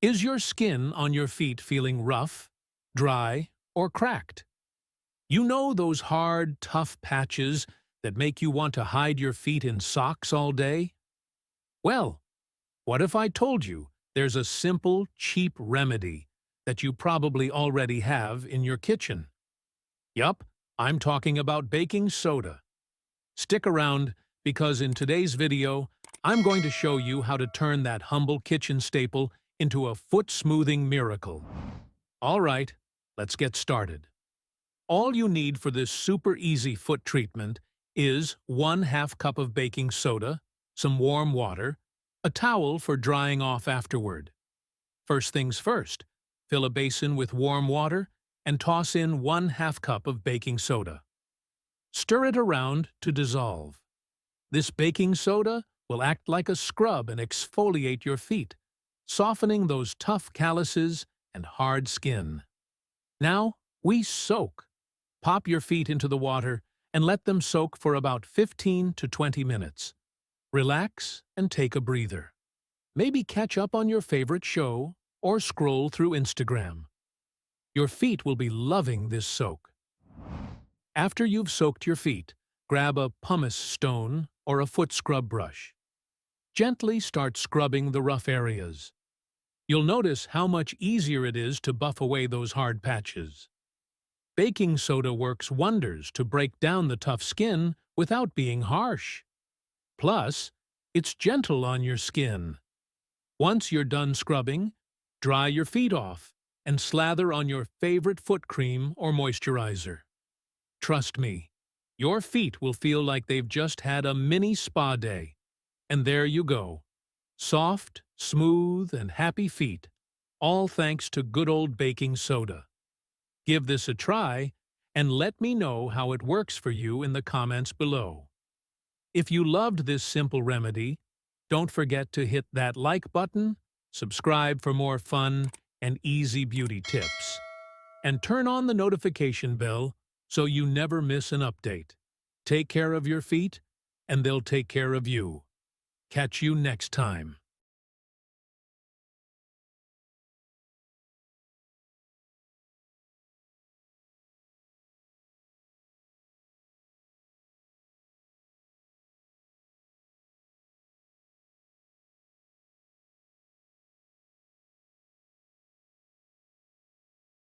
Is your skin on your feet feeling rough, dry, or cracked? You know those hard, tough patches that make you want to hide your feet in socks all day? Well, what if I told you there's a simple, cheap remedy that you probably already have in your kitchen? Yup, I'm talking about baking soda. Stick around because in today's video, I'm going to show you how to turn that humble kitchen staple into a foot-smoothing miracle. All right, let's get started. All you need for this super easy foot treatment is 1/2 cup of baking soda, some warm water, a towel for drying off afterward. First things first, fill a basin with warm water and toss in 1/2 cup of baking soda. Stir it around to dissolve. This baking soda will act like a scrub and exfoliate your feet, softening those tough calluses and hard skin. Now, we soak. Pop your feet into the water and let them soak for about 15 to 20 minutes. Relax and take a breather. Maybe catch up on your favorite show or scroll through Instagram. Your feet will be loving this soak. After you've soaked your feet, grab a pumice stone or a foot scrub brush. Gently start scrubbing the rough areas. You'll notice how much easier it is to buff away those hard patches. Baking soda works wonders to break down the tough skin without being harsh. Plus, it's gentle on your skin. Once you're done scrubbing, dry your feet off and slather on your favorite foot cream or moisturizer. Trust me, your feet will feel like they've just had a mini spa day. And there you go. Soft, smooth, and happy feet, all thanks to good old baking soda. Give this a try and let me know how it works for you in the comments below. If you loved this simple remedy, don't forget to hit that like button, subscribe for more fun and easy beauty tips, and turn on the notification bell so you never miss an update. Take care of your feet, and they'll take care of you. Catch you next time.